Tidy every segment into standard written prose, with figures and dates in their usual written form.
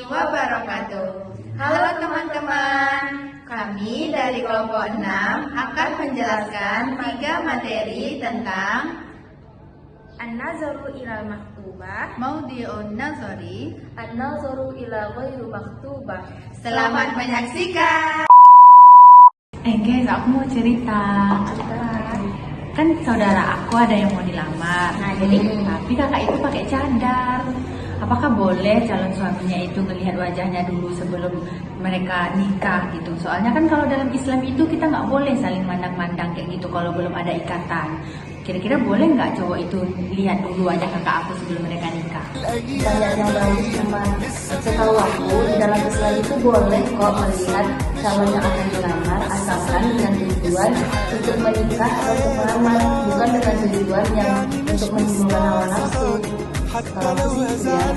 wabarakatuh. Halo teman-teman, kami dari kelompok 6 akan menjelaskan 3 materi tentang An-nazaru ilal maktubah, Maudi'un Nazari. An-nazaru ila ghairu maktubah. Selamat menyaksikan. Guys, aku mau cerita. Kan saudara aku ada yang mau dilamar. Tapi kakak itu pakai cadar. Apakah boleh calon suaminya itu ngelihat wajahnya dulu sebelum mereka nikah gitu? Soalnya kan kalau dalam Islam itu kita nggak boleh saling mandang-mandang kayak gitu kalau belum ada ikatan. Kira-kira boleh nggak cowok itu lihat dulu wajah kakak aku sebelum mereka nikah? Banyak yang bagus, cuma setahu aku di dalam Islam itu boleh kok melihat calon yang akan dilamar asalkan dengan tujuan untuk menikah atau untuk melamar, bukan dengan tujuan yang untuk menimbulkan hawa nafsu. Kalau aku sih ya,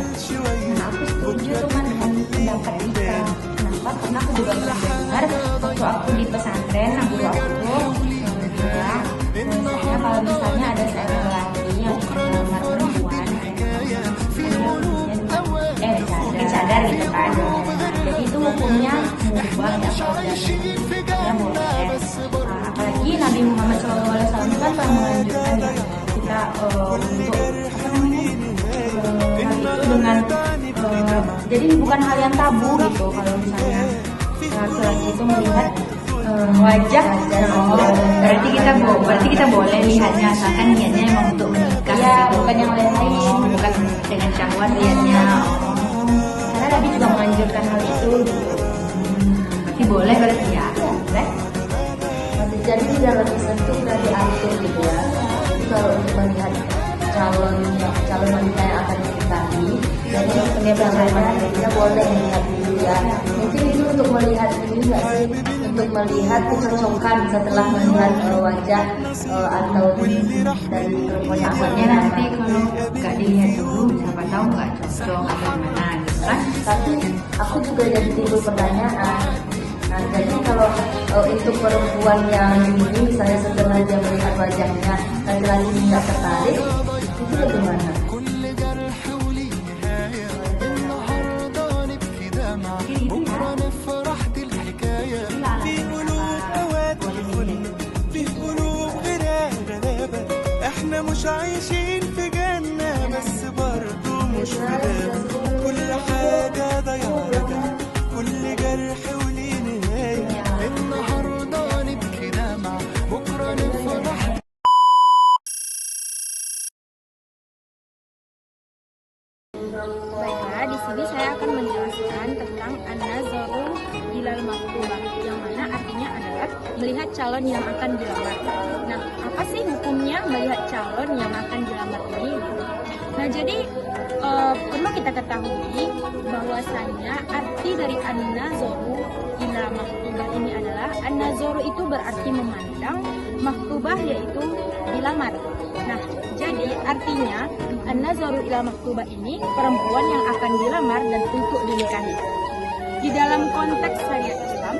Aku setuju tuh dengan pendapat Ika. Kenapa? Karena aku juga pernah dengar waktu aku di pesantren, guru aku tuh bilang, bahwasanya kalau misalnya ada seorang laki yang melamar perempuan, cadar gitu kan. Jadi itu hukumnya mubah ya, ya boleh. Apalagi Nabi Muhammad SAW kan telah menganjurkan ya kita untuk apa namanya hal itu dengan jadi bukan hal yang tabu gitu kalau misalnya laki-laki itu melihat wajah. Berarti kita boleh lihatnya asalkan niatnya emang untuk menikah ya gitu. bukan yang lain-lain. Bukan dengan syahwat lihatnya. Karena Nabi juga menganjurkan hal itu gitu. Berarti boleh berarti ya. Boleh. Jadi di dalam Islam itu sudah diatur gitu ya. Jadi kalau untuk melihat calon wanita yang akan dinikahi, jadi biasanya kita boleh melihat dulu ya. Mungkin itu untuk melihat ini nggak sih? Untuk melihat kecocokan setelah melihat wajah atau dari perempuan yang akan Takutnya nanti kalau nggak dilihat dulu siapa tahu nggak cocok atau gimana gitu kan. Tapi aku juga jadi timbul pertanyaan. Nah, jadi kalau untuk perempuan yang ini, misalnya setelah dia melihat wajahnya, laki-laki tidak tertarik, itu bagaimana? احنا مش عايشين في جنة بس برضو مش في غابة كل حاجة ضيعتها كل جرح وليه نهاية النهاردة نبكي دمع بكرة نفرح. Baiklah, di sini saya akan menjelaskan tentang an-nazaru ilal maktubah, yang mana artinya adalah melihat calon yang akan dilamar. Nah, apa sih hukumnya melihat calon yang akan dilamar ini? Nah, jadi perlu kita ketahui bahwasanya arti dari an-nazaru ilal maktubah ini adalah an-nazaru itu berarti memandang, maktubah yaitu dilamar. Nah, jadi artinya an-nazaru ila maktubah ini perempuan yang akan dilamar dan untuk dinikahi. Di dalam konteks syariat Islam,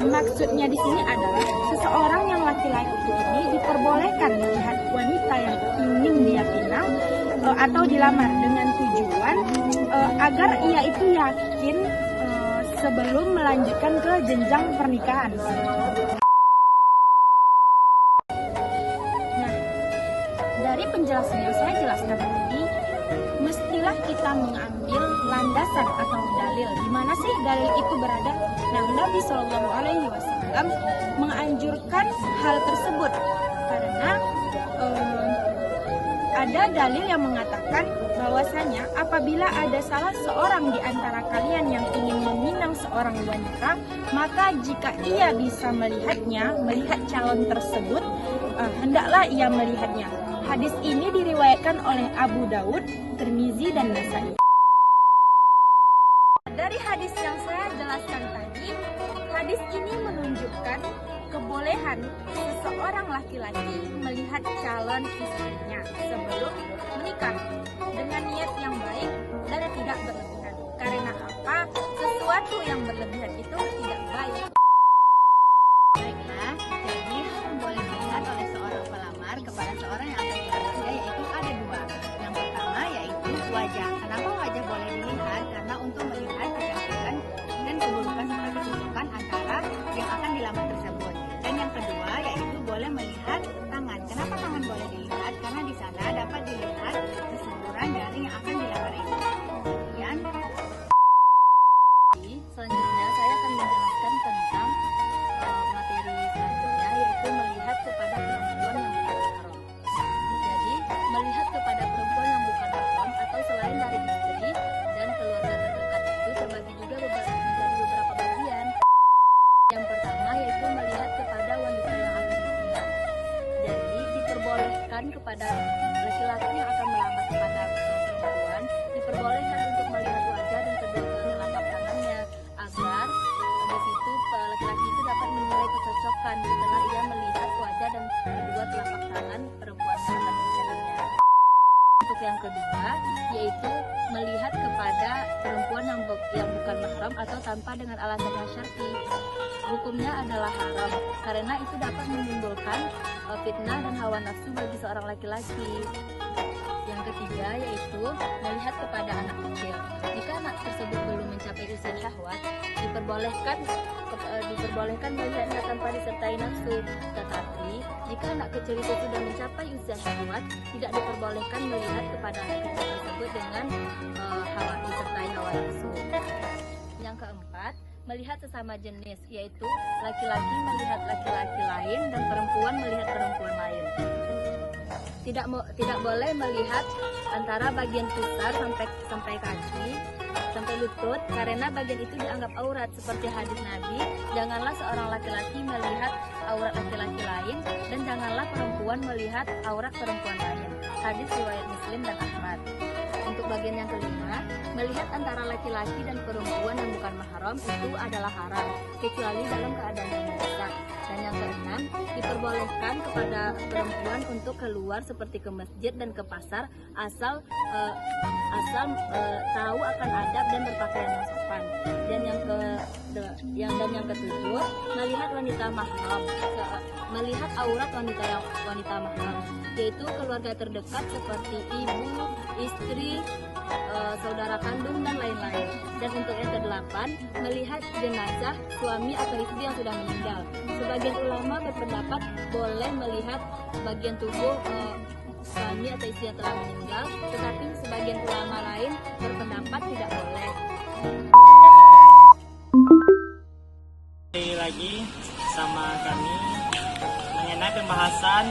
maksudnya di sini adalah seseorang yang laki-laki ini diperbolehkan melihat wanita yang ingin dia pinang atau dilamar dengan tujuan agar ia itu yakin sebelum melanjutkan ke jenjang pernikahan. Dari penjelasan yang saya jelaskan tadi, mestilah kita mengambil landasan atau dalil. Di mana sih dalil itu berada? Nah, Nabi Shallallahu Alaihi Wasallam menganjurkan hal tersebut karena ada dalil yang mengatakan bahwasanya apabila ada salah seorang di antara kalian yang ingin meminang seorang wanita, maka jika ia bisa melihat calon tersebut, hendaklah ia melihatnya. Hadis ini diriwayatkan oleh Abu Daud, Tirmizi, dan Nasai. Dari hadis yang saya jelaskan tadi, hadis ini menunjukkan kebolehan seseorang laki-laki melihat calon istrinya sebelum menikah dengan niat yang baik dan tidak berlebihan. Karena apa? Sesuatu yang berlebihan itu tidak baik. Baiklah, jadi yang boleh dilihat oleh seorang pelamar kepada seorang yang akan dilamarnya yaitu ada 2. Yang pertama yaitu wajah. Kenapa wajah boleh dilihat? Karena untuk melihat yang bukan mahram atau tanpa dengan alasan yang syar'i. Hukumnya adalah haram karena itu dapat menimbulkan fitnah dan hawa nafsu bagi seorang laki-laki. Yang ketiga yaitu melihat kepada anak kecil. Jika anak tersebut belum mencapai usia syahwat, diperbolehkan melihatnya tanpa disertai nafsu. Tetapi jika anak kecil itu sudah mencapai usia syahwat, tidak diperbolehkan melihat kepada anak kecil tersebut dengan disertai hawa nafsu. Yang keempat, melihat sesama jenis, yaitu laki-laki melihat laki-laki lain dan perempuan melihat perempuan lain. Tidak boleh melihat antara bagian pusar sampai kaki, sampai lutut, karena bagian itu dianggap aurat. Seperti hadis Nabi, janganlah seorang laki-laki melihat aurat laki-laki lain, dan janganlah perempuan melihat aurat perempuan lain. Hadis riwayat Muslim dan Ahmad. Untuk bagian yang kelima, melihat antara laki-laki dan perempuan yang bukan mahram itu adalah haram, kecuali dalam keadaan yang mendesak. Dan yang keenam, diperbolehkan kepada perempuan untuk keluar seperti ke masjid dan ke pasar asal tahu akan adab dan berpakaian yang sopan. Dan yang ketujuh, melihat wanita mahram, melihat aurat wanita mahram, yaitu keluarga terdekat seperti ibu, istri, saudara kandung dan lain-lain. Dan untuk yang kedelapan, melihat jenazah suami atau istri yang sudah meninggal. Sebagian ulama berpendapat boleh melihat bagian tubuh suami atau istri yang telah meninggal, tetapi sebagian ulama lain berpendapat tidak boleh. Kembali lagi sama kami mengenai pembahasan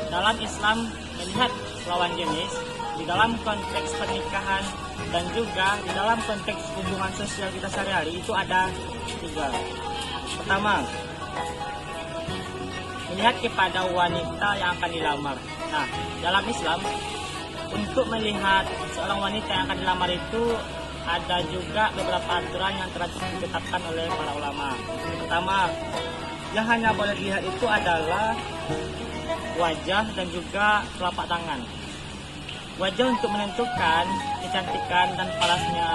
dalam Islam melihat lawan jenis di dalam konteks pernikahan dan juga di dalam konteks hubungan sosial kita sehari-hari. Itu ada tiga. Pertama, melihat kepada wanita yang akan dilamar. Nah, dalam Islam untuk melihat seorang wanita yang akan dilamar itu ada juga beberapa aturan yang telah ditetapkan oleh para ulama. Pertama, yang hanya boleh dilihat itu adalah wajah dan juga telapak tangan. Wajah untuk menentukan kecantikan dan parasnya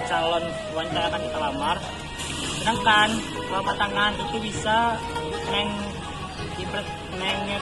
calon wanita yang akan kita lamar. Sedangkan telapak tangan itu bisa